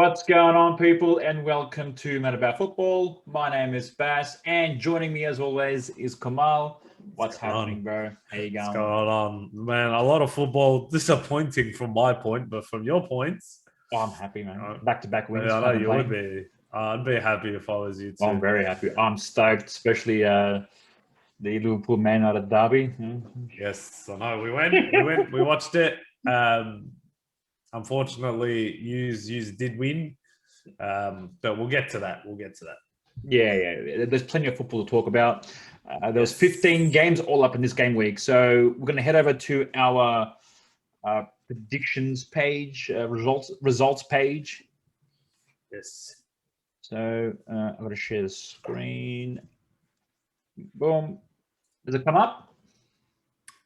What's going on, people, and welcome to Mad About Football. My name is Bass, and joining me as always is Kamal. What's happening, bro? How you What's going? going on, man? A lot of football disappointing from my point, but from your points, Oh, I'm happy, man. uh, Back-to-back I wins, know can't you would complain. be. I'd be happy if I was you Oh, I'm too. very happy. I'm stoked, especially the Liverpool Man United derby. Yes, I know. We watched it. Um, Unfortunately, Yous did win, but we'll get to that. We'll get to that. Yeah. There's plenty of football to talk about. There was Yes. 15 games all up in this game week, so we're going to head over to our predictions page, results page. Yes. So I'm going to share the screen. Boom. Does it come up?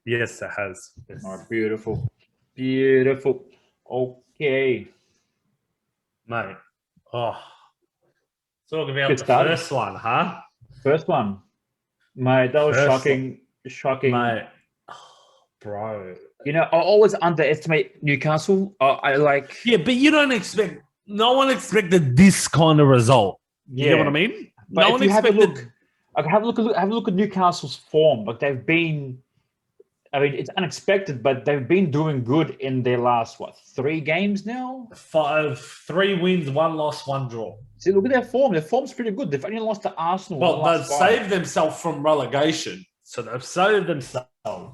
Yes, it has. Yes. All right, beautiful. Beautiful. Okay. Mate. Oh, talk about Good the start. first one, huh? First one. Mate, that was First, shocking. Shocking. mate. Oh, bro. You know, I always underestimate Newcastle. I like. Yeah, but you don't expect. No one expected this kind of result. You get what I Yeah. mean? But No if one you have a expected. look, like have a look at Newcastle's form. Like they've been. I mean, it's unexpected, but they've been doing good in their last 3 games now. Three wins, one loss, one draw. See, look at their form. Their form's pretty good. They've only lost to Arsenal in the Well, they've last five. saved themselves from relegation, so they've saved themselves.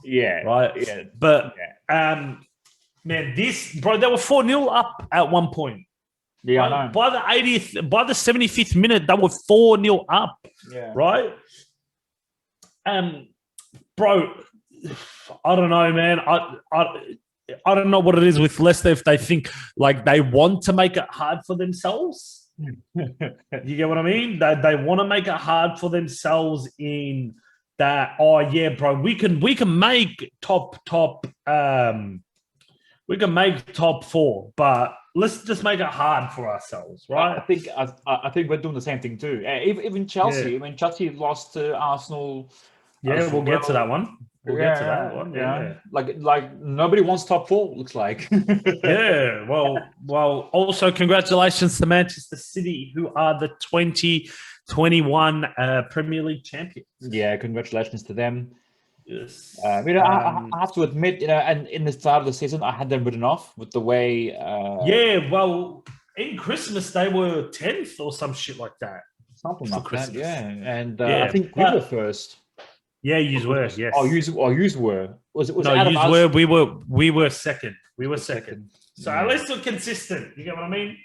Yeah, Right. yeah, But yeah. man, this bro, they were 4-0 up at one point. Yeah, Right? I know. By the 80th, by the 75th minute, they were 4-0 up. Yeah. Right. Bro, I don't know, man. I don't know what it is with Leicester if they think like they want to make it hard for themselves. You get what I mean? They want to make it hard for themselves in that. Oh yeah, bro, we can make top we can make top four, but let's just make it hard for ourselves, right? I think we're doing the same thing too. Even Chelsea. Yeah. When Chelsea lost to Arsenal Yeah, as we'll get to well. that one. We'll get to that Yeah, one. yeah. Yeah. Like nobody wants top four. Looks like. Yeah, well. Also, congratulations to Manchester City, who are the 2021 Premier League champions. Yeah, congratulations to them. Yes. I have to admit, and in the start of the season, I had them written off with the way. Yeah, well, in Christmas they were 10th or some shit like that. Something For like Christmas. that. Yeah, and Yeah, I think we were first. Yeah, you were. Yes. Yous were. Was it? Was No, out of you us? were. We were second. We were second. So Yeah. at least we're consistent. You get what I mean?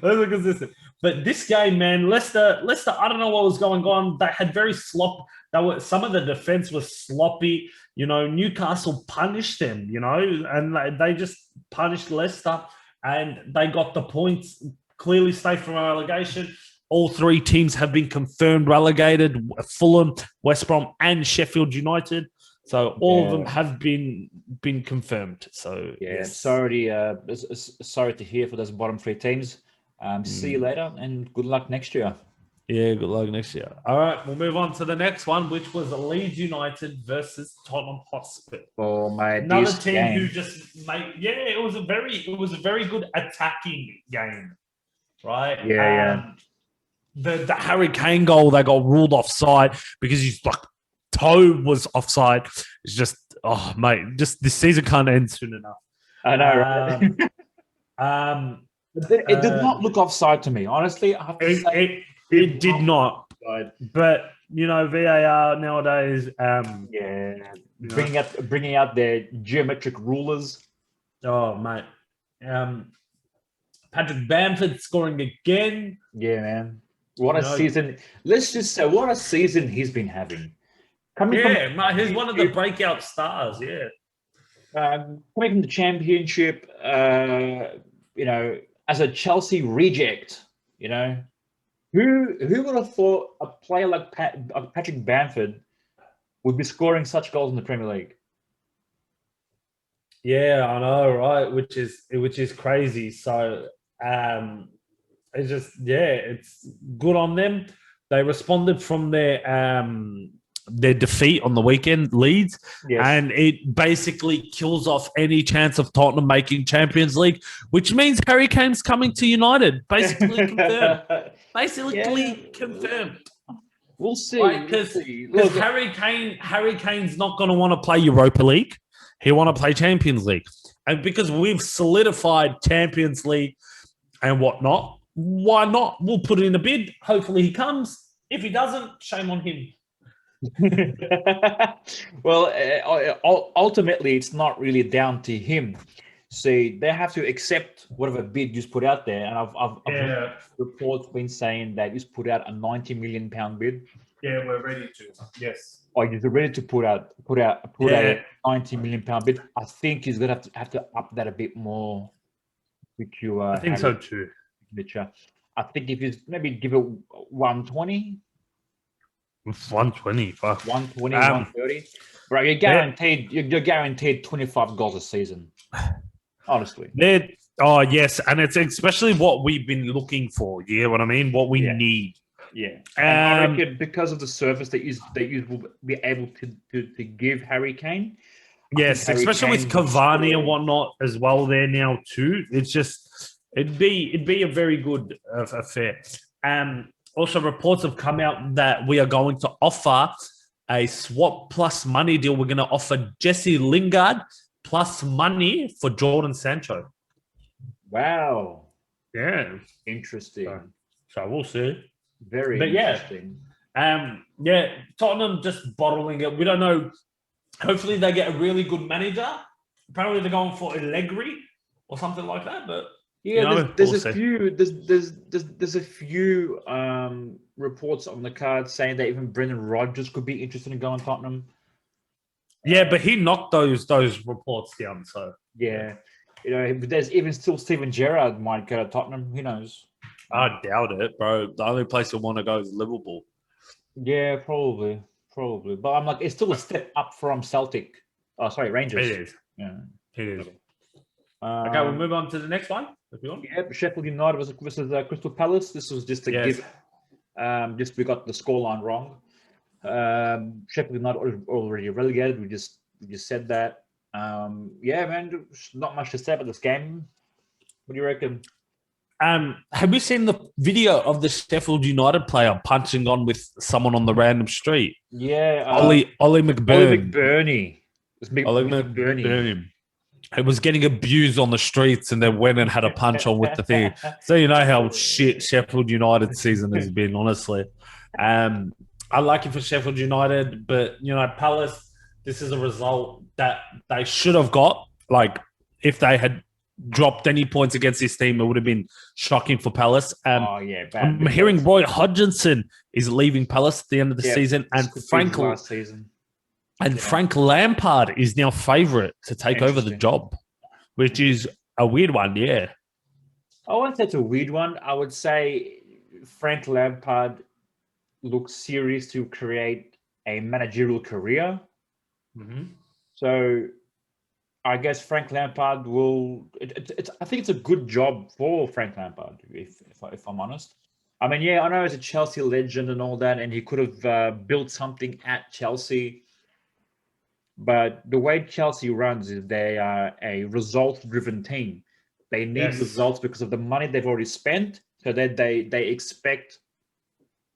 Let's look consistent. But this game, man, Leicester, I don't know what was going on. They had very some of the defense was sloppy. You know, Newcastle punished them, and they just punished Leicester and they got the points, clearly safe from relegation. All three teams have been confirmed relegated: Fulham, West Brom, and Sheffield United. So all of them have been confirmed. So yes. sorry to hear for those bottom three teams. See you later, and good luck next year. Yeah, good luck next year. All right, we'll move on to the next one, which was Leeds United versus Tottenham Hotspur. Oh my! Another team who just made. Yeah, it was a very good attacking game, right? Yeah. The Harry Kane goal, they got ruled offside because he's like toe was offside. It's just, oh mate, just this season can't end soon enough. I know, right? It did not look offside to me, honestly. I have to say, it did not. But VAR nowadays, bringing out their geometric rulers. Oh mate, Patrick Bamford scoring again. Yeah, man. What a season! Let's just say, what a season he's been having. He's one of the breakout stars. Yeah, coming from the Championship, as a Chelsea reject, who would have thought a player like Patrick Bamford would be scoring such goals in the Premier League? Yeah, I know, right? Which is crazy. So it's good on them. They responded from their their defeat on the weekend, Leeds, Yes. and it basically kills off any chance of Tottenham making Champions League, which means Harry Kane's coming to United. Basically confirmed. Basically confirmed. We'll see. Because Look, Harry Kane's not going to want to play Europa League. He want to play Champions League. And because we've solidified Champions League and whatnot, why not? We'll put in a bid. Hopefully he comes. If he doesn't, shame on him. well, ultimately, it's not really down to him. See, they have to accept whatever bid you put out there, and I've reports been saying that he's put out a £90 million bid. Yeah, we're ready to. Yes. Oh, he's ready to put out a £90 million bid. I think he's gonna have to up that a bit more. Which you, I think so too. Mitchell. I think if you maybe give it 120. 120, fuck. 120, 130. Bro, you're guaranteed 25 goals a season. Honestly. Oh, yes. And it's especially what we've been looking for. You know what I mean? What we need. Yeah. And I reckon because of the service that you will be able to give Harry Kane. Yes, especially with Cavani and whatnot as well there now too. It's just it'd be a very good affair. Also, reports have come out that we are going to offer a swap plus money deal. We're going to offer Jesse Lingard plus money for Jordan Sancho. Wow. Yeah. Interesting. So we'll see. Very interesting. Tottenham just bottling it. We don't know. Hopefully they get a really good manager. Apparently they're going for Allegri or something like that, but there's a few reports on the card saying that even Brendan Rodgers could be interested in going to Tottenham. Yeah, but he knocked those reports down. So there's even still Steven Gerrard might go to Tottenham. Who knows? I doubt it, bro. The only place I want to go is Liverpool. Yeah, probably. But I'm like, it's still a step up from Celtic. Oh, sorry, Rangers. It is. Yeah, it is. Okay, we'll move on to the next one if you want. Yeah, Sheffield United versus Crystal Palace. This was just a give. Just we got the scoreline wrong. Sheffield United already relegated. We just said that. Man, not much to say about this game. What do you reckon? Have you seen the video of the Sheffield United player punching on with someone on the random street? Yeah, Ollie McBurnie. Ollie McBurnie. It was getting abused on the streets and then went and had a punch on with the thing. So you know how shit Sheffield United season has been, honestly. I like it for Sheffield United, but, Palace, this is a result that they should have got. Like, if they had dropped any points against this team, it would have been shocking for Palace. I'm hearing Roy Hodgson is leaving Palace at the end of the season, and Frank Lampard is now favourite to take over the job, which is a weird one, yeah. I wouldn't say it's a weird one. I would say Frank Lampard looks serious to create a managerial career. Mm-hmm. So I guess Frank Lampard will. I think it's a good job for Frank Lampard, if I'm honest. I mean, I know he's a Chelsea legend and all that, and he could have built something at Chelsea. But the way Chelsea runs is they are a result-driven team. They need results because of the money they've already spent, so that they expect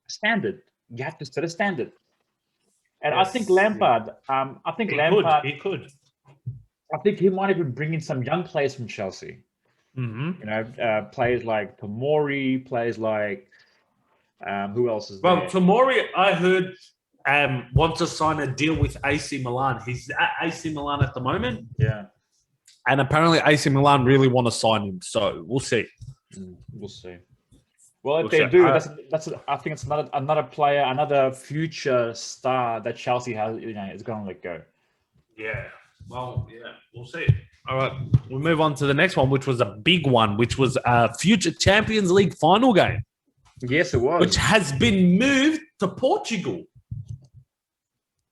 a standard. You have to set a standard. And I think Lampard. He could. I think he might even bring in some young players from Chelsea. Mm-hmm. Players like Tomori, players like who else is there? Well, Tomori, I heard, wants to sign a deal with AC Milan. He's at AC Milan at the moment. Yeah. And apparently AC Milan really want to sign him. So we'll see. We'll see. Well, if they do, that's I think it's another player, another future star that Chelsea has, is going to let go. Yeah. Well, we'll see. All right, we'll move on to the next one, which was a big one, which was a future Champions League final game. Yes, it was. Which has been moved to Portugal.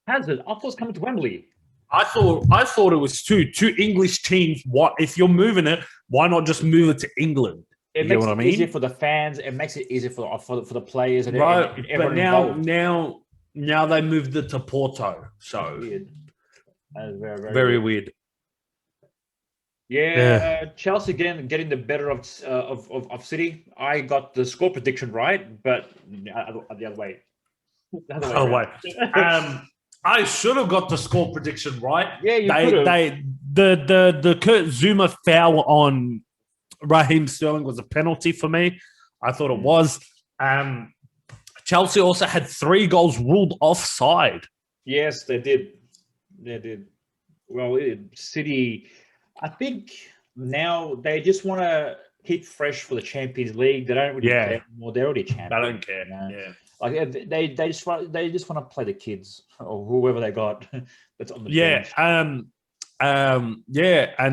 Has it? I thought it was coming to Wembley. I thought it was two English teams. What if you're moving it? Why not just move it to England? It makes it easier for the fans. It makes it easier for the players and right. everyone but now Now they moved it to Porto. So Weird. That is very, very, very weird. weird. Yeah, Chelsea getting the better of City. I got the score prediction right, but the other way. The other way Oh around. wait. I should have got the score prediction right. Yeah, you could have. The Kurt Zuma foul on Raheem Sterling was a penalty for me. I thought it was. Chelsea also had 3 goals ruled offside. Yes, they did. They did. Well, City, I think now they just want to keep fresh for the Champions League. They don't really care anymore. They're already champions. I don't care. You know? Yeah. Like they just want to play the kids or whoever they got that's on the bench. And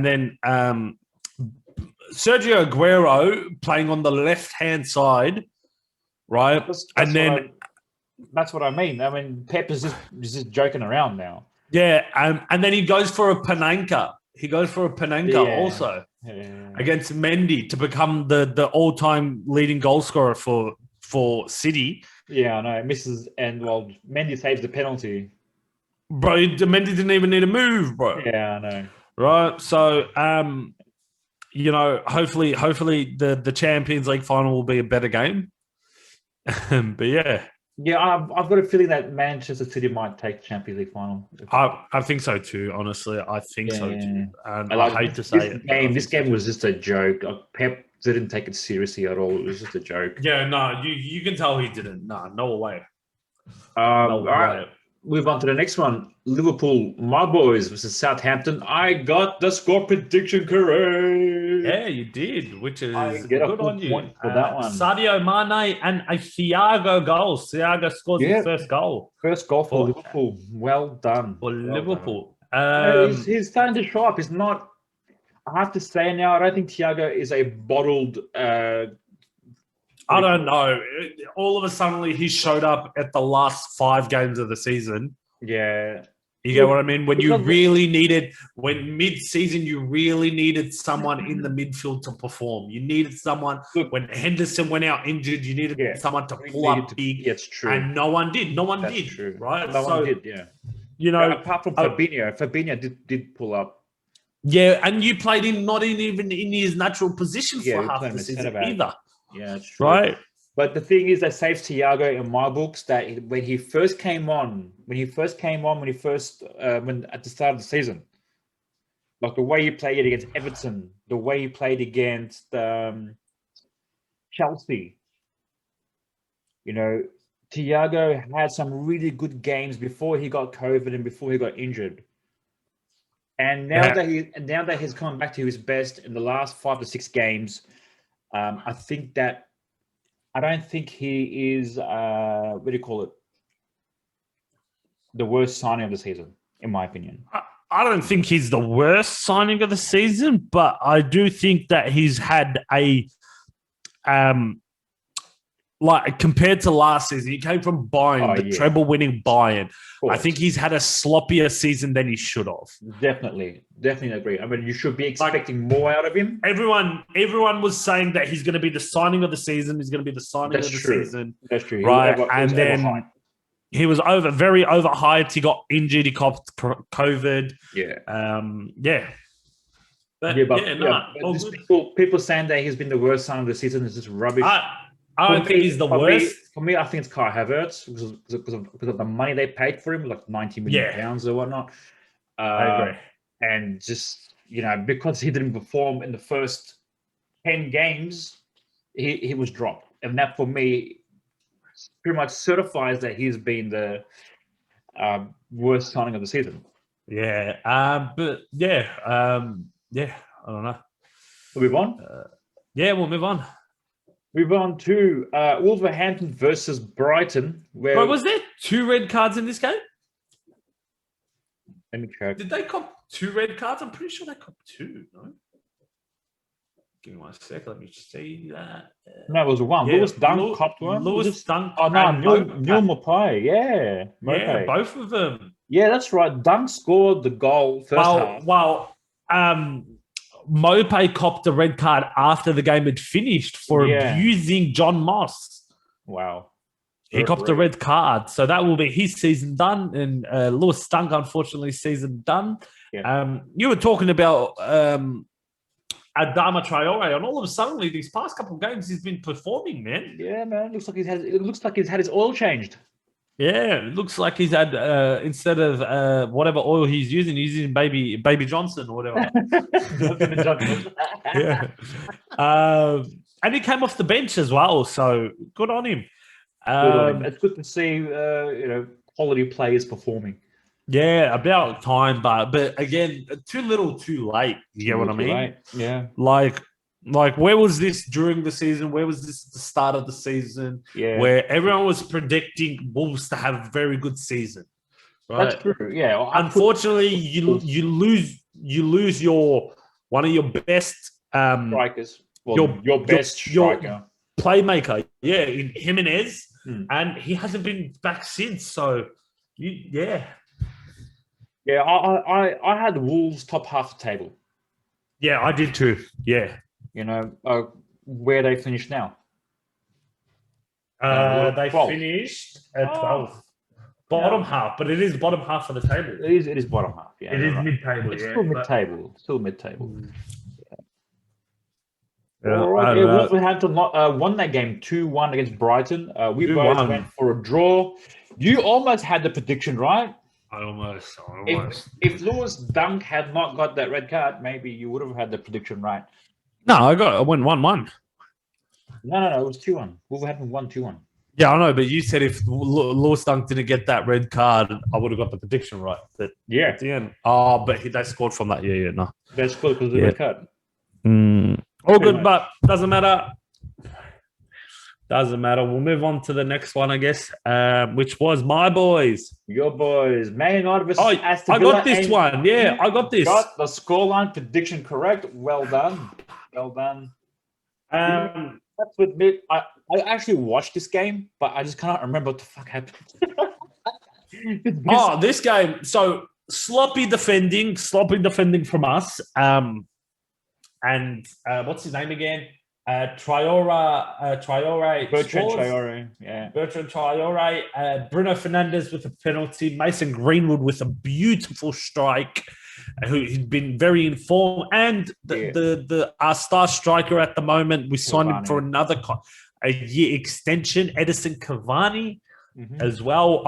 then Sergio Aguero playing on the left-hand side, right? That's what I mean. I mean, Pep is just joking around now. Yeah, and then he goes for a Panenka. He goes for a Panenka also against Mendy to become the all-time leading goal scorer for City. Yeah, I know. Misses, and well, Mendy saves the penalty. Bro, Mendy didn't even need to move, bro. Yeah, I know. Right, so hopefully the Champions League final will be a better game. But yeah. Yeah, I've got a feeling that Manchester City might take the Champions League final. I think so too, honestly. I think so too. And I hate to say it. This game was just a joke. Pep didn't take it seriously at all. It was just a joke. Yeah, no, you can tell he didn't. No way. All right. Move on to the next one. Liverpool, my boys versus Southampton. I got the score prediction correct. Yeah, you did, which is good on you. For that one. Sadio Mane and a Thiago goal. Thiago scores his first goal. First goal for Liverpool. Well done. For Liverpool. He's starting to show up. He's not, I have to say now, I don't think Thiago is a bottled... I don't know. All of a sudden, he showed up at the last 5 games of the season. Yeah. You get what I mean? When mid-season, you really needed someone in the midfield to perform. You needed someone, when Henderson went out injured, you needed someone to pull up big. It's true. And no one did. That's true. Right? No one did, yeah. Apart from Fabinho. Fabinho did pull up. Yeah, and you played him not even in his natural position for half the season either. Yeah, that's true. Right. But the thing is that saves Thiago in my books that when at the start of the season, like the way he played against Everton, the way he played against Chelsea, Thiago had some really good games before he got COVID and before he got injured. And now that he's come back to his best in the last 5 to 6 games, I don't think he is what do you call it? The worst signing of the season, in my opinion. I don't think he's the worst signing of the season, but I do think that he's had a like compared to last season, he came from Bayern, treble-winning Bayern. I think he's had a sloppier season than he should have. Definitely agree. I mean, you should be expecting more out of him. Everyone was saying that he's going to be the signing of the season. He's going to be the signing of the season. That's true. Right, and then he was very overhyped. He got injured. He caught COVID. Yeah. But people saying that he's been the worst signing of the season is just rubbish. I don't think he's the worst. For me, I think it's Kai Havertz because of the money they paid for him, like 90 million pounds or whatnot. I agree. And just, because he didn't perform in the first 10 games, he was dropped. And that, for me, pretty much certifies that he's been the worst signing of the season. Yeah. I don't know. We'll move on? We'll move on. Move on to Wolverhampton versus Brighton. Bro, was there 2 red cards in this game? Let me check. Did they cop 2 red cards? I'm pretty sure they copped 2, no? Give me 1 sec. Let me see that. No, it was 1. Lewis Dunk copped 1. Lewis Dunk. Oh, no, Neil Maupay. Yeah. Yeah, both of them. Yeah, that's right. Dunk scored the goal first half. Maupay copped a red card after the game had finished for abusing John Moss. Wow. He copped a red card, so that will be his season done. And Lewis Dunk, unfortunately, season done. Yeah. You were talking about Adama Traore, and all of a sudden, these past couple of games, he's been performing, man. Yeah, man. It looks like he's had his oil changed. Yeah, it looks like he's had instead of whatever oil he's using Baby Johnson or whatever. Yeah. And he came off the bench as well, so good on him. It's good to see quality players performing. Yeah, about time, but again, too little, too late. You get what I mean? Late. Yeah. Like where was this during the season? Where was this at the start of the season? Yeah. Where everyone was predicting Wolves to have a very good season. Right? That's true. Yeah. Unfortunately, you lose your one of your best strikers. Well, your best striker. Playmaker. Yeah, in Jimenez. And he hasn't been back since. So yeah. Yeah, I had Wolves top half the table. Yeah, I did too. Yeah. Where they finished now? They finished at 12th. Bottom half, but it is bottom half of the table. It is bottom half, yeah. It is mid-table, it's still mid-table. Still mid-table. Yeah. All right. Wolverhampton won that game 2-1 against Brighton. We both went for a draw. You almost had the prediction right. I almost. If Lewis Dunk had not got that red card, maybe you would have had the prediction right. No, I went 1-1. No, it was 2-1. Wolverhampton won 2-1. Yeah, I know, but you said if Lewis Dunk didn't get that red card, I would have got the prediction right. But yeah, at the end. Oh, but they scored from that. Yeah, no. They scored because of the red card. All good, but doesn't matter. Doesn't matter. We'll move on to the next one, I guess, which was my boys. Your boys. Man United versus Aston Villa. I got this one. Yeah, I got this. Got the scoreline prediction correct. Well done. Well done. That's to admit, I actually watched this game, but I just cannot remember what the fuck happened. This game. So sloppy defending from us. And what's his name again? Traore. Bertrand Traore. Yeah. Bertrand Traore. Bruno Fernandes with a penalty. Mason Greenwood with a beautiful strike. Who's been very informed, and our star striker at the moment, we signed him for a year extension, Edison Cavani, as well.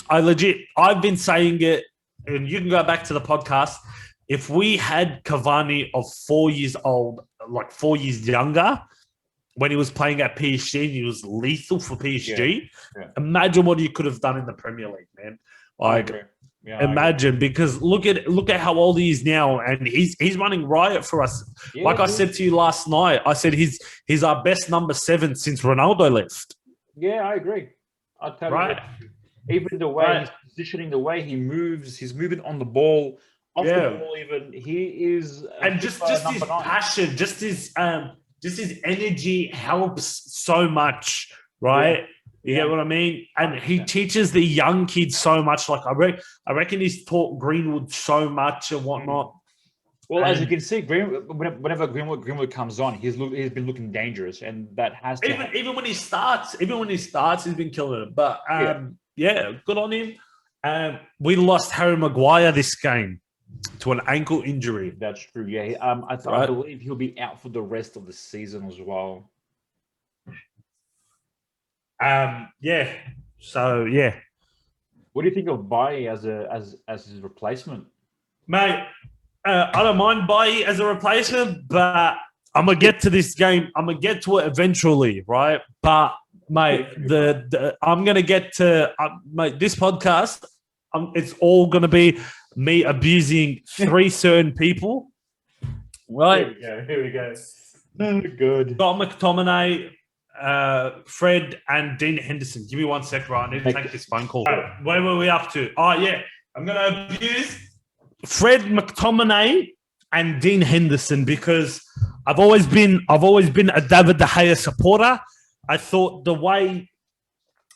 I've been saying it, and you can go back to the podcast. If we had Cavani of 4 years old, like 4 years younger, when he was playing at PSG, he was lethal for PSG. Yeah. Imagine what he could have done in the Premier League, man. Imagine, because look at how old he is now, and he's running riot for us. Yeah, I said to you last night, I said he's our best number 7 since Ronaldo left. Yeah, I agree. I totally agree. Even the way he's positioning, the way he moves, he's moving on the ball, off the ball. Even he is, and just his passion, just his energy helps so much, right? Yeah. You get what I mean? And he teaches the young kids so much. Like I reckon he's taught Greenwood so much and whatnot. Well, as you can see, whenever Greenwood comes on, he's been looking dangerous, and that has to even when he starts, he's been killing it. But good on him. We lost Harry Maguire this game to an ankle injury. That's true. Yeah, I believe he'll be out for the rest of the season as well. So yeah. What do you think of Bailly as his replacement, mate? I don't mind Bailly as a replacement, but I'm gonna get to this game. I'm gonna get to it eventually, right? But mate, I'm gonna get to mate. This podcast, it's all gonna be me abusing 3 certain people, right? Here we go. No, good. Scott McTominay, Fred, and Dean Henderson. Give me 1 sec, right? I need to take this phone call. Where were we up to? Oh yeah, I'm gonna abuse Fred McTominay and Dean Henderson because I've always been a David De Gea supporter. I thought the way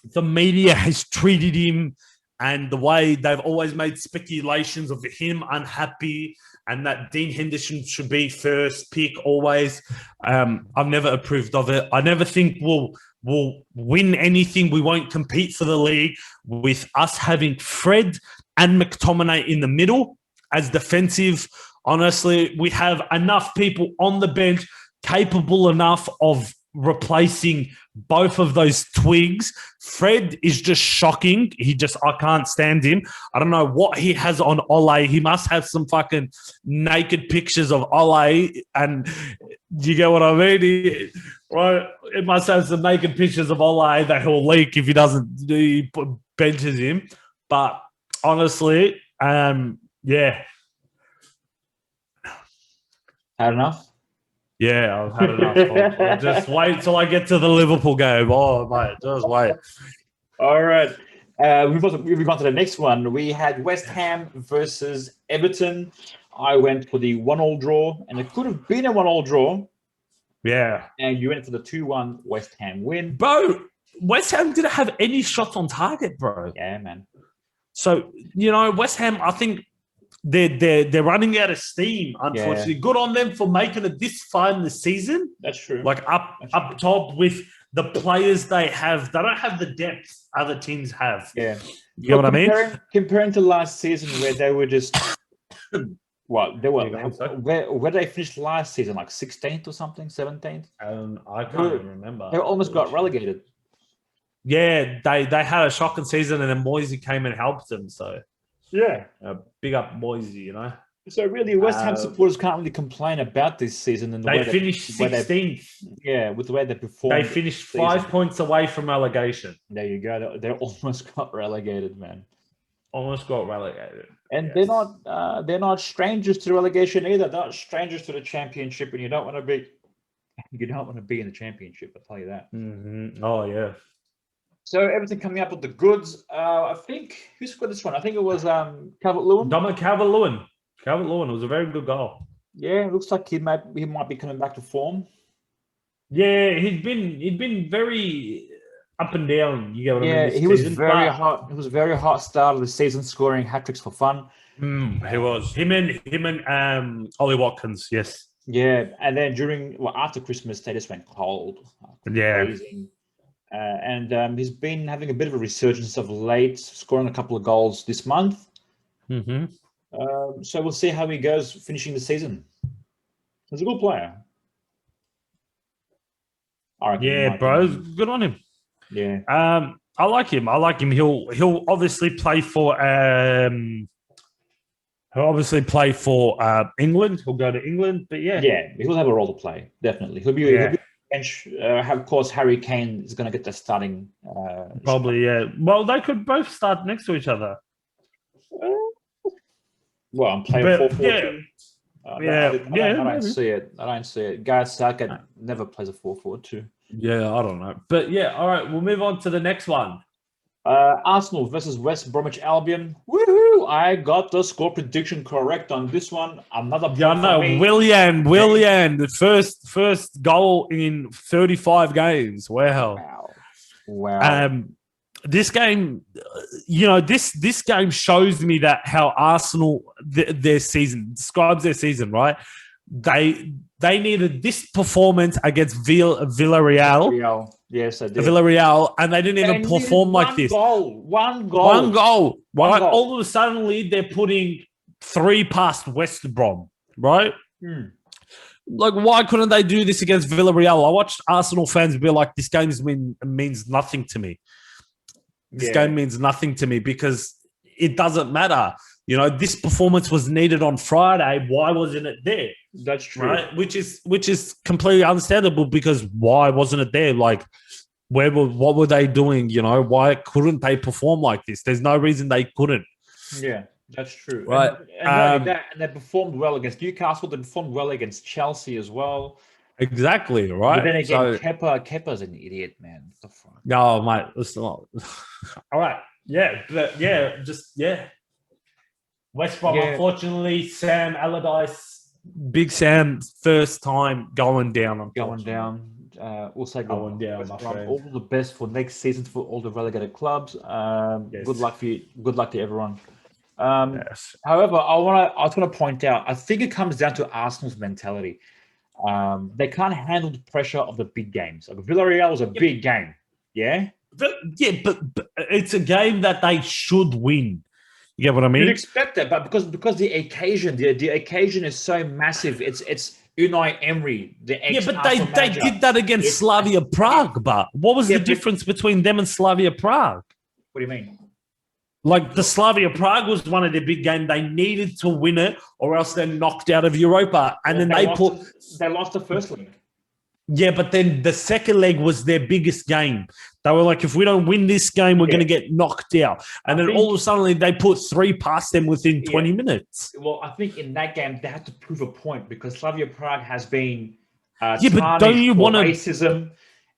the media has treated him and the way they've always made speculations of him unhappy and that Dean Henderson should be first pick always. I've never approved of it. I never think will win anything. We won't compete for the league with us having Fred and McTominay in the middle as defensive. Honestly, we have enough people on the bench capable enough of replacing both of those twigs. Fred is just shocking. I can't stand him. I don't know what he has on Ole. He must have some fucking naked pictures of Ole. And you get what I mean? Right? It must have some naked pictures of Ole that he'll leak if he benches him. But honestly, yeah. Had enough? Yeah, I've had enough. Just wait till I get to the Liverpool game. Oh, mate, just wait. All right. We've gone to the next one. We had West Ham versus Everton. I went for the 1-1 draw, and it could have been a 1-1 draw. Yeah. And you went for the 2-1 West Ham win. Bro, West Ham didn't have any shots on target, bro. Yeah, man. So, West Ham, I think they're running out of steam, unfortunately. Yeah. Good on them for making it this far in the season. That's true. Like up top with the players they have. They don't have the depth other teams have. Yeah. You know what I mean? Comparing to last season where they were just what? They were where they finished last season, like 16th or something, 17th? I can't even remember. They almost got relegated. Yeah, they had a shocking season and then Moisey came and helped them, so yeah. Big up Moisey, So really, West Ham supporters can't really complain about this season. And they finished 16th. With the way they performed. They finished 5 points away from relegation. There you go. They almost got relegated, man. Almost got relegated. And yes. They're not strangers to relegation either. They're not strangers to the championship, and you don't want to be in the championship. I'll tell you that. Mm-hmm. Oh yeah. So everything coming up with the goods. I think who scored this one? I think it was Calvert-Lewin. Dominic Calvert-Lewin. Calvert-Lewin. It was a very good goal. Yeah, it looks like he might be coming back to form. Yeah, he'd been very up and down. You get what I mean? He was very hot. It was a very hot start of the season, scoring hat tricks for fun. He was him and Ollie Watkins. Yes. Yeah, and then after Christmas, they just went cold. Yeah. Freezing. And he's been having a bit of a resurgence of late, scoring a couple of goals this month. Mm-hmm. So we'll see how he goes finishing the season. He's a good player. Yeah, bro. Good on him. Yeah. I like him. He'll obviously play for England. He'll go to England, but yeah. Yeah, he'll have a role to play, definitely. He'll be bench. Of course, Harry Kane is going to get the starting. Probably, yeah. Well, they could both start next to each other. Well, I'm playing 4-4-2. I don't see it. Gareth Southgate never plays a 4-4-2. Yeah, I don't know. But yeah, all right, we'll move on to the next one. Arsenal versus West Bromwich Albion. Woohoo! I got the score prediction correct on this one. Another point for me. Willian, the first goal in 35 games. Wow. This game, this game shows me that how Arsenal their season describes their season, right? They needed this performance against Villarreal. Yes, I did. Villarreal, and they didn't even perform like this. One goal. Right? All of a sudden, they're putting 3 past West Brom, right? Like, why couldn't they do this against Villarreal? I watched Arsenal fans be like, this game means nothing to me. This game means nothing to me because it doesn't matter. This performance was needed on Friday. Why wasn't it there? That's true. Right? Which is completely understandable because why wasn't it there? Like, what were they doing? Why couldn't they perform like this? There's no reason they couldn't. Yeah, that's true. Right. And they performed well against Newcastle. They performed well against Chelsea as well. Exactly, right? But then again, Kepa's an idiot, man. What the fuck? No, mate, it's not. All right. Yeah, but West Brom, unfortunately, Sam Allardyce, Big Sam, first time going down. Also going down. West Brom, all the best for next season for all the relegated clubs. Good luck for you. Good luck to everyone. Yes. However, I want to point out. I think it comes down to Arsenal's mentality. They can't handle the pressure of the big games. Like Villarreal was a big game. Yeah. But it's a game that they should win. You get what I mean? You'd expect that, but because the occasion, the occasion is so massive. It's Unai Emery, the ex but they did that against Slavia Prague. But what was the difference between them and Slavia Prague? What do you mean? Like the Slavia Prague was one of their big games. They needed to win it, or else they're knocked out of Europa. And then they lost the first leg. Yeah, but then the second leg was their biggest game. They were like, if we don't win this game, we're going to get knocked out. And then all of a sudden, they put 3 past them within 20 minutes. Well, I think in that game, they had to prove a point because Slavia Prague has been but don't you want racism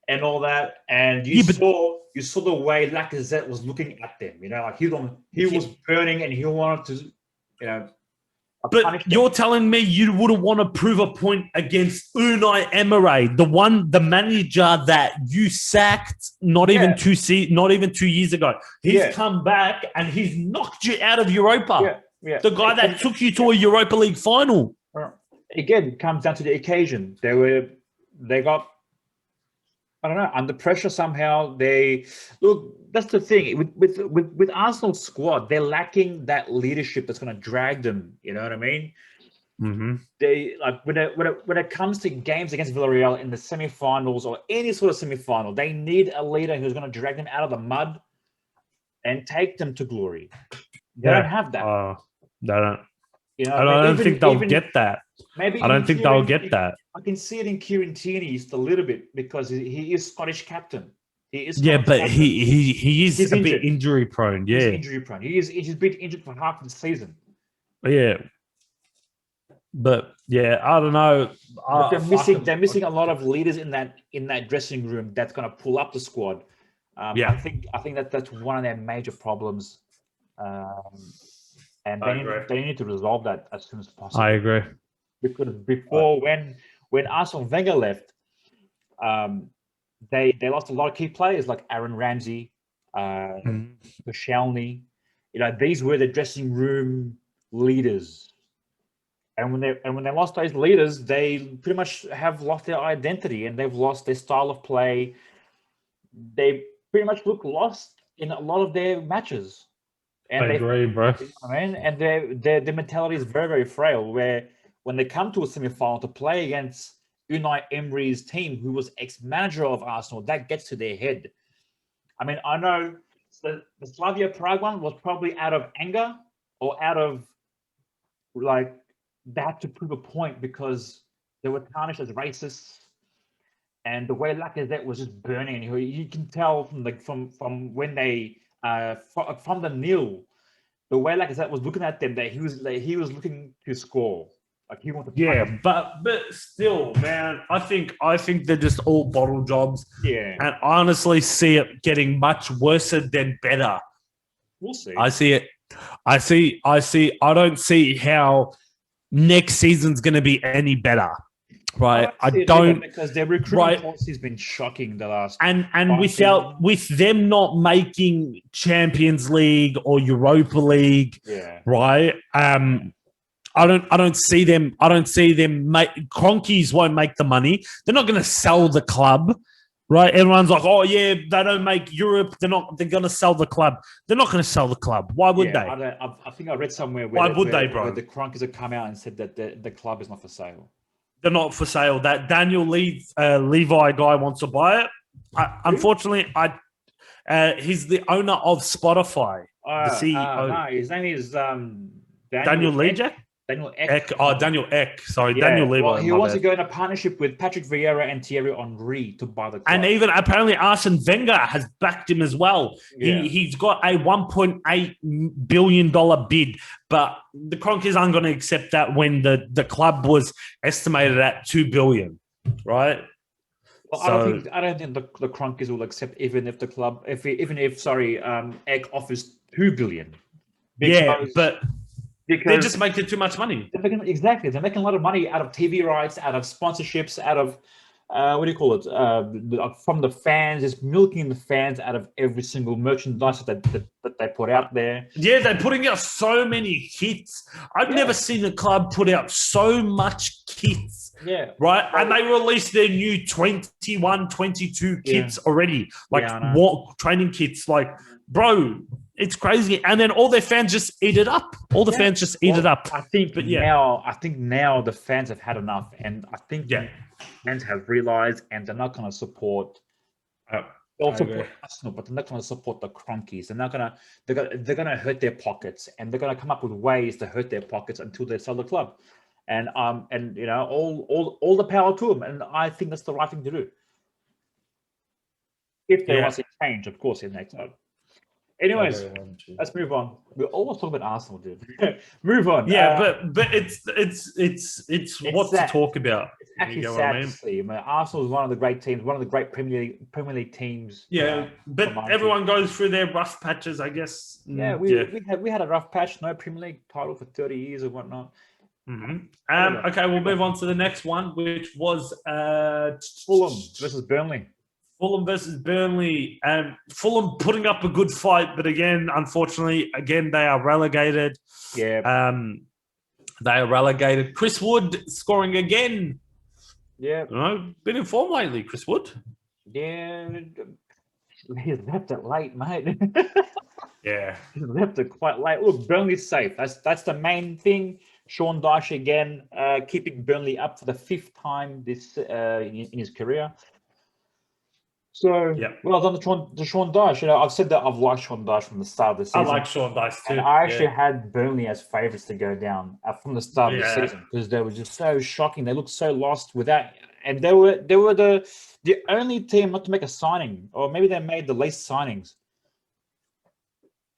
and all that? And you saw the way Lacazette was looking at them. You know, like he was burning and he wanted to, you know. But you're telling me you wouldn't want to prove a point against Unai Emery, the manager that you sacked not even 2 years ago. He's come back and he's knocked you out of Europa. The guy that took you to a Europa League final. Again, it comes down to the occasion. They got, I don't know, under pressure somehow. That's the thing with Arsenal's squad. They're lacking that leadership that's going to drag them. You know what I mean? Mm-hmm. They like when it comes to games against Villarreal in the semi-finals or any sort of semi-final, they need a leader who's going to drag them out of the mud and take them to glory. They don't have that. They don't. You know, I don't think they'll get that. Maybe I don't think they'll get that. I can see it in Kieran Tierney just a little bit because he is Scottish captain. He is. But captain. he is a bit injury prone. Yeah, he's injury prone. He's been injured for half of the season. Yeah, but I don't know. But they're missing a lot of leaders in that dressing room that's going to pull up the squad. I think that's one of their major problems. And they need to resolve that as soon as possible. I agree. Because before, when Arsene Wenger left, they lost a lot of key players like Aaron Ramsey, Koscielny. You know, these were the dressing room leaders. And when they lost those leaders, they pretty much have lost their identity and they've lost their style of play. They pretty much look lost in a lot of their matches. And I agree, bro. You know, and their mentality is very, very frail. Where when they come to a semi-final to play against Unai Emery's team, who was ex-manager of Arsenal, that gets to their head. I mean, I know the Slavia Prague one was probably out of anger or out of like they had to prove a point because they were tarnished as racists, and the way Lacazette was just burning. You can tell from when they. From the nil, the way Lacazette was looking at them, that he was looking to score, like he wanted. To but still, man, I think they're just all bottle jobs. Yeah, and I honestly see it getting much worse than better. We'll see. I see it. I see. I don't see how next season's going to be any better. Right, I don't because their recruitment policy has been shocking the last and with them not making Champions League or Europa League, right? I don't see them. Cronkies won't make the money. They're not going to sell the club, right? Everyone's like, oh yeah, they don't make Europe. They're going to sell the club. They're not going to sell the club. Why would they? I think I read somewhere where the Cronkies have come out and said that the club is not for sale. They're not for sale. That Daniel Levi guy wants to buy it. Unfortunately, he's the owner of Spotify. The CEO. No, his name is Daniel Lejack? Daniel Ek. Daniel Ek. Sorry, Daniel Levi. Well, he wants to go in a partnership with Patrick Vieira and Thierry Henry to buy the club. And even apparently Arsene Wenger has backed him as well. Yeah. He's got a $1.8 billion bid, but the Cronkies aren't going to accept that when the club was estimated at $2 billion, right? Well, I don't think the Cronkies will accept even if the club, if Ek offers $2 billion. But they're just making too much money. They're making a lot of money out of TV rights, out of sponsorships, out of what do you call it? From the fans, just milking the fans out of every single merchandise that they put out there. Yeah, they're putting out so many hits. I've never seen a club put out so much hits Yeah. right? And they released their new 21, 22 kits already, like training kits. Like, bro, it's crazy. And then all their fans just eat it up. All the fans just eat it up. I think now the fans have had enough, and I think fans have realized, and they're not going to support. They'll support Arsenal, but they're not going to support the Cronkies. They're gonna hurt their pockets, and they're going to come up with ways to hurt their pockets until they sell the club. And you know, all the power to them. And I think that's the right thing to do. If they want to change, of course, in next time. Anyways, let's move on. We always talk about Arsenal, dude. Move on. Yeah, but it's what to talk about. It's actually sad to see. I mean, Arsenal is one of the great teams, one of the great Premier League teams. Yeah, but everyone goes through their rough patches, I guess. Yeah, we had a rough patch. No Premier League title for 30 years or whatnot. Mm-hmm. Okay, we'll move on to the next one, which was Fulham versus Burnley. Fulham versus Burnley, and Fulham putting up a good fight, but again, unfortunately, they are relegated. Yeah. They are relegated. Chris Wood scoring again. Yeah. You know, been in form lately, Chris Wood. Yeah. He's left it late, mate. Yeah. He's left it quite late. Look, Burnley's safe. That's the main thing. Sean Dyche again, keeping Burnley up for the 5th time this in his career. So, well done to Sean Dyche. You know, I've said that I've liked Sean Dyche from the start of the season. I like Sean Dyche too. And I actually had Burnley as favourites to go down from the start of the season because they were just so shocking. They looked so lost without, and they were the only team not to make a signing, or maybe they made the least signings.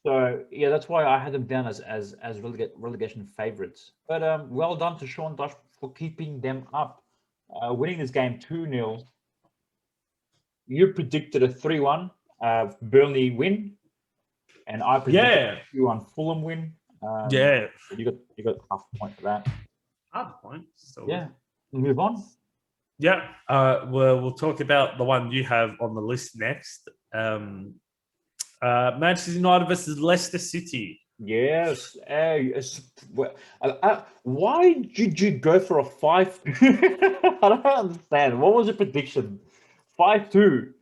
So yeah, that's why I had them down as relegation favourites. But well done to Sean Dyche for keeping them up, winning this game 2-0. You predicted a 3-1 Burnley win, and I predicted a 2-1 Fulham win. You got half a point for that. Half a point. So Move on. Yeah. We'll talk about the one you have on the list next. Manchester United versus Leicester City. Yes. Why did you go for a 5? I don't understand. What was your prediction? 5-2.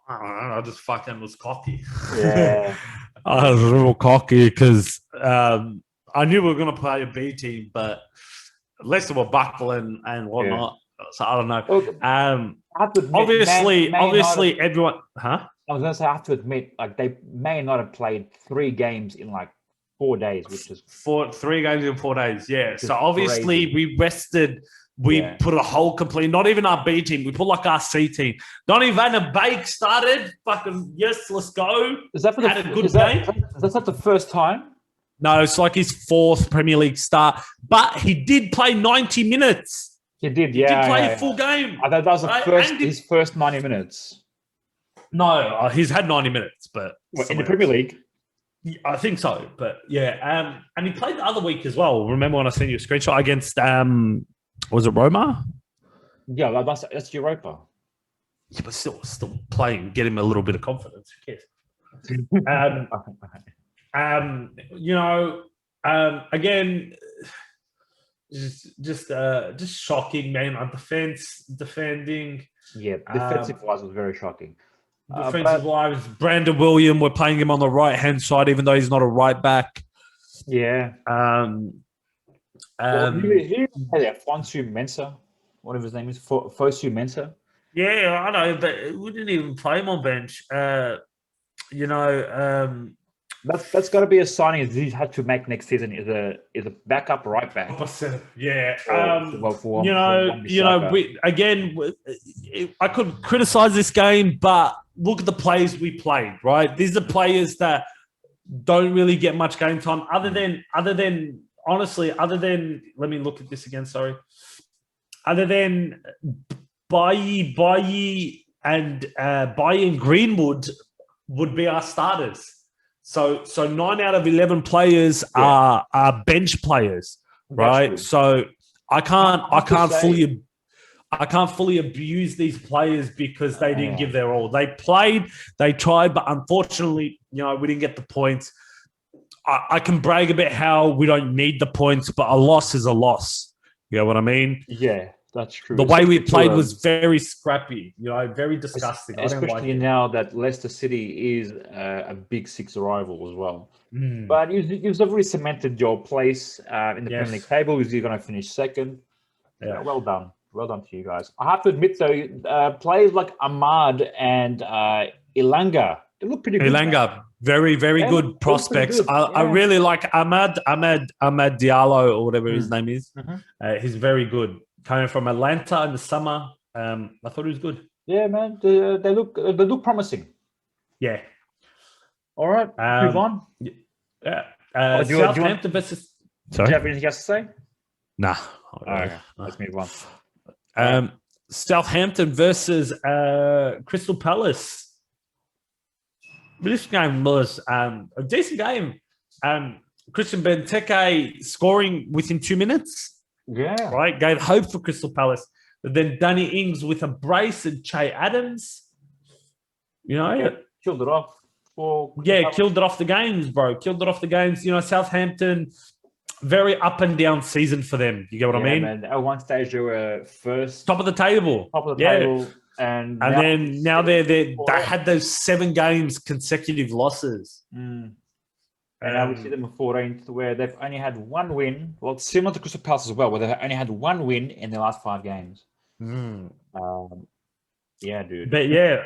I don't know. I just fucking was cocky. Yeah. I was real cocky because I knew we were going to play a B team, but Leicester were buckling and whatnot. Yeah. So I don't know. Okay. Obviously, everyone. Huh? I was going to say, I have to admit, like they may not have played 3 games in like 4 days, which is 3 games in 4 days. Yeah. So obviously, we rested. We put a whole complete, not even our B team. We put like our C team. Donny van der Beek started. Fucking yes, let's go. Is that for the game? That's not the first time. No, it's like his 4th Premier League start. But he did play 90 minutes. He did, He did play a full game. I thought that was his first 90 minutes. No, he's had 90 minutes, but in the Premier League. I think so, but yeah. And he played the other week as well. Remember when I sent you a screenshot against was it Roma? Yeah, that's Europa. Yeah, but still playing, get him a little bit of confidence. Who cares? You know, again, just shocking, man. Our defending. Yeah, defensive wise was very shocking. Defensive wise, Brandon William, we're playing him on the right hand side, even though he's not a right back. Yeah. He had Fosu Mensah, whatever his name is, Fosu Mensah. Yeah, I know, but we didn't even play him on bench. You know, that's got to be a signing that he had to make next season. Is a backup right back. Yeah. I could criticize this game, but look at the players we played. Right, these are players that don't really get much game time. Other than let me look at this again. Sorry. Other than Bailly and Greenwood would be our starters. So 9 out of 11 players are bench players, right? So I can't fully abuse these players because they didn't give their all. They played, they tried, but unfortunately, you know, we didn't get the points. I can brag about how we don't need the points, but a loss is a loss. You know what I mean? Yeah. That's true. The way we Especially played to, was very scrappy, very disgusting. I don't like especially it. now that Leicester City is a Big Six rival as well. Mm, But you've already cemented your place in the Premier yes. League table. You're going to finish second. Yeah. Well done. Well done to you guys. I have to admit, though, players like Ahmad and Ilanga, they look pretty good. Man. Ilanga, very, very Yeah, good look pretty prospects. good. I Yeah. really like Ahmad Diallo or whatever his name is. Mhm. He's very good. Coming from Atlanta in the summer, I thought he was good. Yeah, man. They look promising. Yeah. All right, move on. Yeah. Do you want- Southampton versus. Do you have anything else to say? Nah. Okay, let's move on. Southampton versus Crystal Palace. This game was a decent game. Christian Benteke scoring within 2 minutes, Yeah. right? Gave hope for Crystal Palace. But then Danny Ings with a brace and Che Adams, Killed it off. killed it off the games, bro. Killed it off the games. Southampton, very up and down season for them. You get what I mean? Man, at one stage they were first, Top of the table. table, and then now they Yeah. had those 7 games consecutive losses. And now we see them in 14th, where they've only had one win. Well, it's similar to Crystal Palace as well, where they've only had one win in their last 5 games. Yeah, dude. But yeah,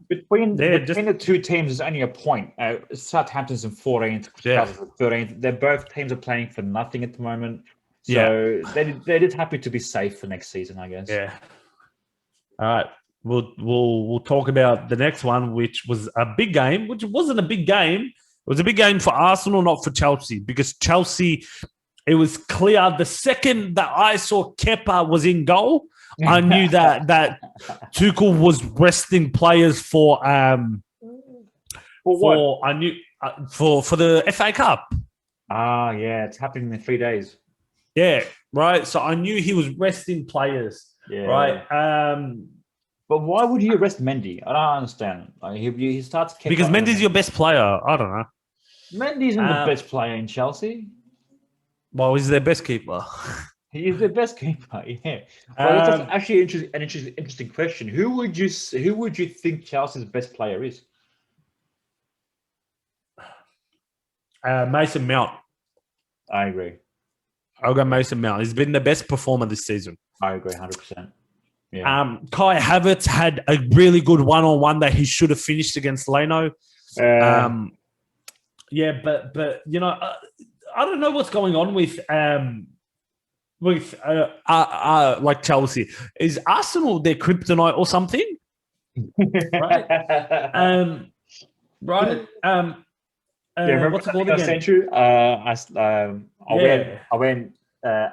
Between the two teams, there's only a point. Southampton's in 14th, Crystal Palace is in 13th. They're both teams are playing for nothing at the moment. So they're just happy to be safe for next season, I guess. Yeah. All right. We'll talk about the next one, which was a big game, which wasn't a big game. It was a big game for Arsenal, not for Chelsea, because Chelsea, it was clear the second that I saw Kepa was in goal, I knew that Tuchel was resting players for the FA Cup. Yeah, it's happening in 3 days. Yeah, right. So I knew he was resting players. Yeah. Right. But why would you arrest Mendy? I don't understand. Like, he starts because Mendy's your best player. I don't know. Mendy's isn't the best player in Chelsea. Well, he's their best keeper. He is the best keeper. Yeah. Well, that's actually an interesting question. Who would you think Chelsea's best player is? Mason Mount. I agree. I'll go Mason Mount. He's been the best performer this season. I agree 100%. Yeah. Kai Havertz had a really good one-on-one that he should have finished against Leno. But I don't know what's going on with like Chelsea. Is Arsenal their kryptonite or something? Right. Right. Remember what's it called again? I sent you? I went.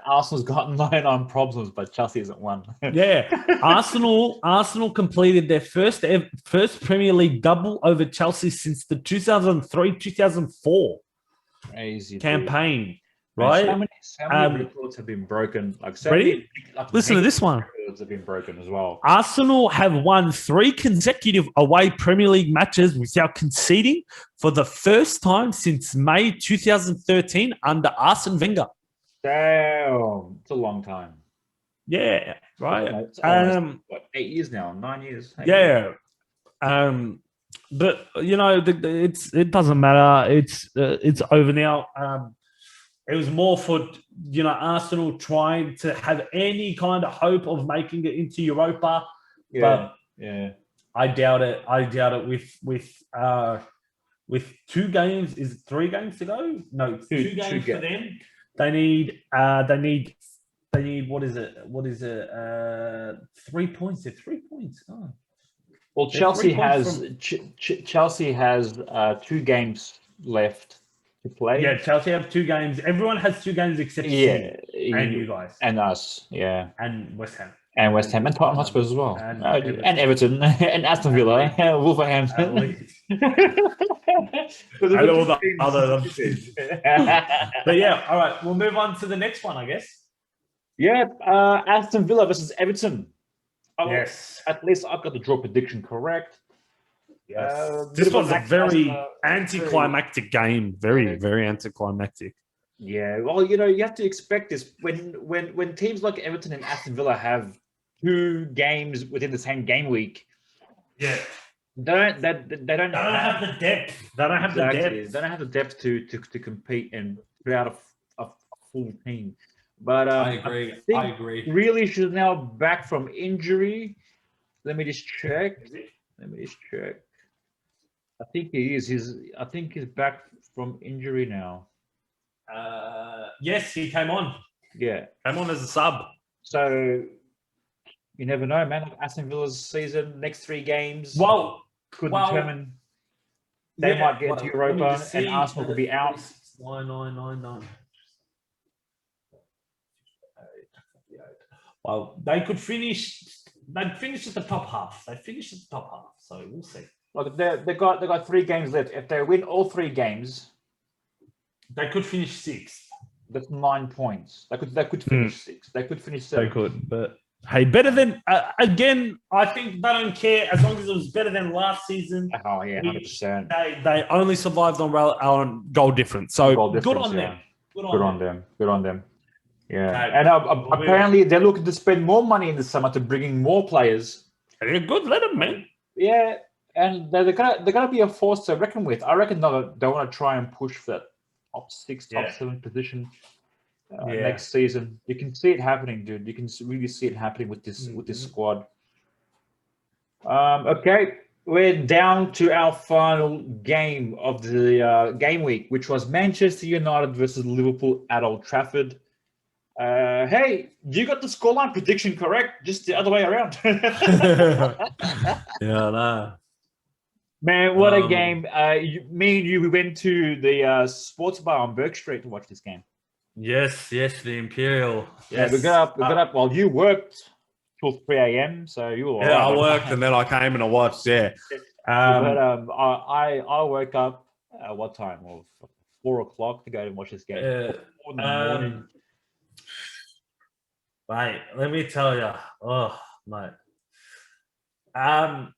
Arsenal's got 99 problems, but Chelsea isn't one. Yeah, Arsenal completed their first Premier League double over Chelsea since the 2003-2004 crazy campaign. Dude. Right? So many records have been broken. Listen to this one. Records have been broken as well. Arsenal have won 3 consecutive away Premier League matches without conceding for the first time since May 2013 under Arsene Wenger. Damn, it's a long time. Yeah, right. It's almost, 8 years now? 9 years? Yeah. But it doesn't matter. It's over now. It was more for Arsenal trying to have any kind of hope of making it into Europa. But I doubt it. With 2 games, is it 3 games to go? No, 2 games for them. They need what is it? 3 points. They're 3 points. Oh. Well, Chelsea has 2 games left to play. Yeah, Chelsea have 2 games. Everyone has 2 games except City and you guys and us. Yeah, and West Ham. And Tottenham Hotspur as well, and Everton, and Aston Villa, Wolverhampton. And all the other. But yeah, all right. We'll move on to the next one, I guess. Yeah, Aston Villa versus Everton. Yes. At least I've got the draw prediction correct. Yes. This was a very anticlimactic game. Very, very anticlimactic. Yeah, well, you have to expect this when teams like Everton and Aston Villa have 2 games within the same game week. Yeah. They don't have the depth. They don't have the exactly. depth. They don't have the depth to compete and put out a full team. But I agree. I think I agree. Grealish is now back from injury. Let me just check. I think he is. I think he's back from injury now. Yes, he came on. Yeah. Came on as a sub. So you never know, man. Aston Villa's season, next 3 games could determine. They might get to Europa, and Arsenal could be out. 9. Well, they could finish. They'd finish at the top half. So we'll see. Look, they got 3 games left. If they win all 3 games, they could finish 6th. That's 9 points. They could finish 6th. They could finish 7th. They could, but hey, better than again. I think they don't care as long as it was better than last season. Oh yeah, 100%. They only survived on goal difference. So good on them. Good on them. Yeah, and apparently they're looking to spend more money in the summer to bring in more players. They're good. Let them, man. Yeah, and they're gonna be a force to reckon with. I reckon they want to try and push for that top 6, top 7 position next season. You can see it happening, dude. You can really see it happening with this squad. Okay, we're down to our final game of the game week, which was Manchester United versus Liverpool at Old Trafford. Hey, you got the scoreline prediction correct, just the other way around. Nah. Man, what a game. Me and you, we went to the sports bar on Burke Street to watch this game. Yes, the Imperial. Yes. Yeah, we got up while you worked till 3 a.m. So you were I worked and then I came and I watched, but I woke up at what time? Well, 4 o'clock to go and watch this game. 4 in the morning. Mate, let me tell you. Oh, mate. I'm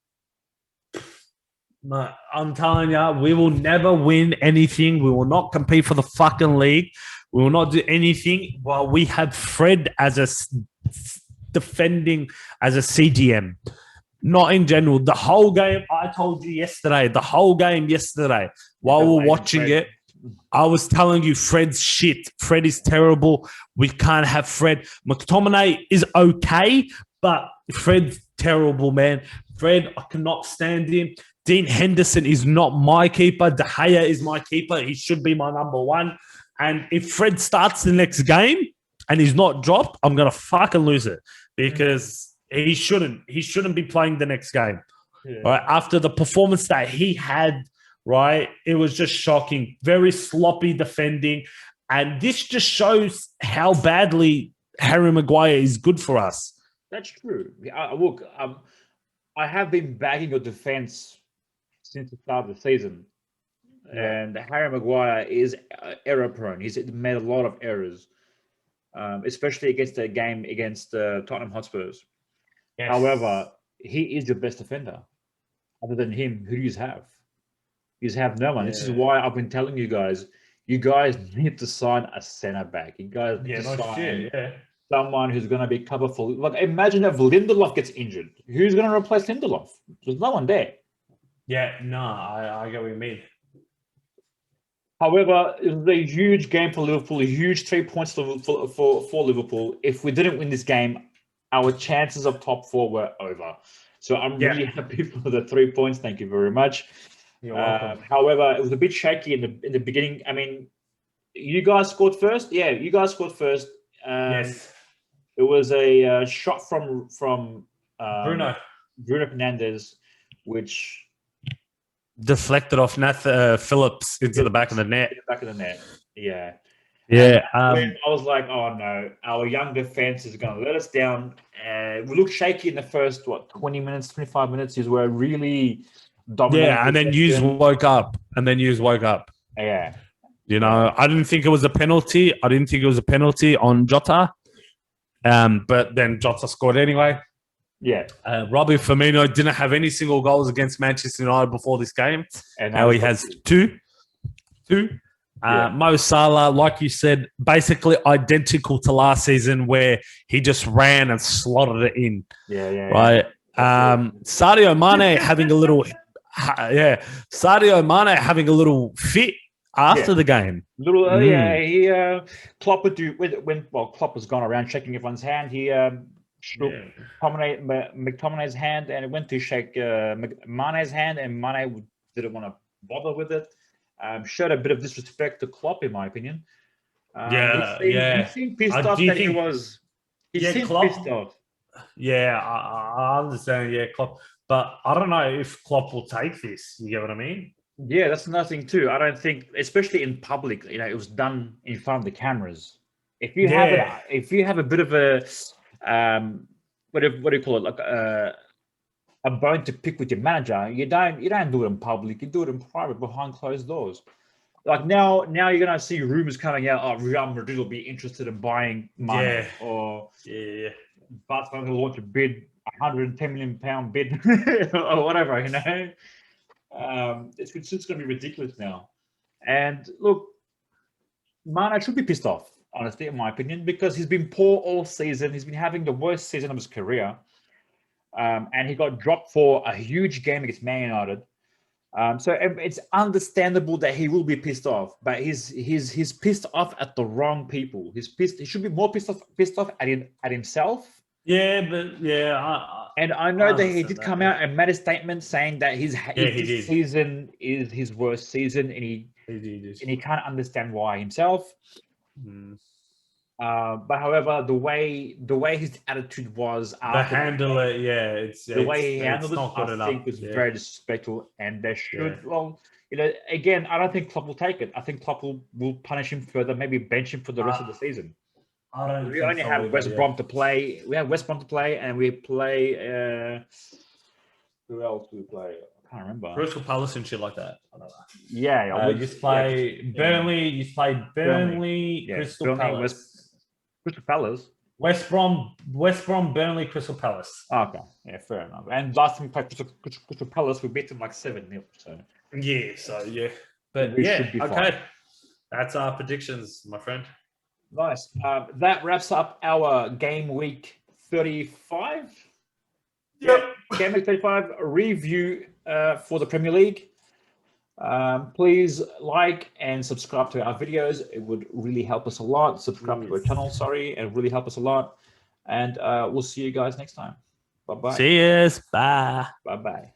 telling you, we will never win anything. We will not compete for the fucking league. We will not do anything while we have Fred as a defending as a CDM. Not in general. The whole game, I told you yesterday, while we were watching it, I was telling you Fred's shit. Fred is terrible. We can't have Fred. McTominay is okay, but Fred's terrible, man. Fred, I cannot stand him. Dean Henderson is not my keeper. De Gea is my keeper. He should be my number 1. And if Fred starts the next game and he's not dropped, I'm going to fucking lose it because he shouldn't be playing the next game. Yeah. Right? After the performance that he had, right, it was just shocking. Very sloppy defending. And this just shows how badly Harry Maguire is good for us. That's true. Look, I have been bagging your defense since the start of the season. And Harry Maguire is error-prone. He's made a lot of errors, especially against the game against Tottenham Hotspurs. Yes. However, he is your best defender. Other than him, who do you have? You have no one. Yeah. This is why I've been telling you guys need to sign a centre-back. You guys need to sign someone who's going to be cover for... Like, imagine if Lindelof gets injured. Who's going to replace Lindelof? There's no one there. Yeah, no, I get what you mean. However, it was a huge game for Liverpool, a huge 3 points for Liverpool. If we didn't win this game, our chances of top 4 were over. So I'm really happy for the 3 points. Thank you very much. You're welcome. However, it was a bit shaky in the beginning. I mean, you guys scored first. Yeah, you guys scored first. Yes. It was a shot from Bruno Fernandes, which deflected off Nath Phillips into the back of the net. Yeah. Yeah. I was like, oh no, our young defense is going to let us down. We looked shaky in the first 20 minutes, 25 minutes. Is where really dominated. Yeah, and then Hughes woke up. Yeah. You know, I didn't think it was a penalty. On Jota. But then Jota scored anyway. Yeah. Robbie Firmino didn't have any single goals against Manchester United before this game. And now he has two. Mo Salah, like you said, basically identical to last season where he just ran and slotted it in. Right. Sadio Mane having a little, Sadio Mane having a little fit after the game. Klopp would do when Klopp was gone around shaking everyone's hand. He shook McTominay's hand and it went to shake Mane's hand, and Mane didn't want to bother with it. Showed a bit of disrespect to Klopp, in my opinion. He seemed pissed off that he was. He seemed pissed off. Yeah, I understand. Yeah, Klopp, but I don't know if Klopp will take this. You get what I mean? Yeah, that's another thing too. I don't think, especially in public, it was done in front of the cameras. If you have a bit of a what do you call it, like a bone to pick with your manager, you don't do it in public. You do it in private behind closed doors. Like now you're gonna see rumors coming out. Oh, Real Madrid will be interested in buying Mane, or Barcelona will launch a bid, £110 million bid, or whatever. It's just going to be ridiculous now. And look, Mane should be pissed off, honestly, in my opinion, because he's been poor all season. He's been having the worst season of his career. And he got dropped for a huge game against Man United. So it's understandable that he will be pissed off, but he's pissed off at the wrong people. He should be more pissed off at himself. Yeah, but and I know that he did come out and made a statement saying that his season is his worst season, and he can't understand why himself. But however, the way his attitude was, the way he handled it, I think was very disrespectful, and they should. Well, again, I don't think Klopp will take it. I think Klopp will punish him further, maybe bench him for the rest of the season. We only have West Brom to play. We have West Brom to play, and we play. Who else do we play? I can't remember. Crystal Palace and shit like that. I don't know. Yeah, you just play Burnley. You play Burnley, Crystal Palace, Crystal Palace. West Brom, Burnley, Crystal Palace. Okay, yeah, fair enough. And last time we played Crystal Palace, we beat them like 7-0. So but okay. That's our predictions, my friend. Nice. That wraps up our game week 35. Yep. Game week 35 review for the Premier League. Please like and subscribe to our videos. It would really help us a lot. Subscribe to our channel, and really help us a lot. And we'll see you guys next time. Bye-bye. See you. Bye. Bye-bye.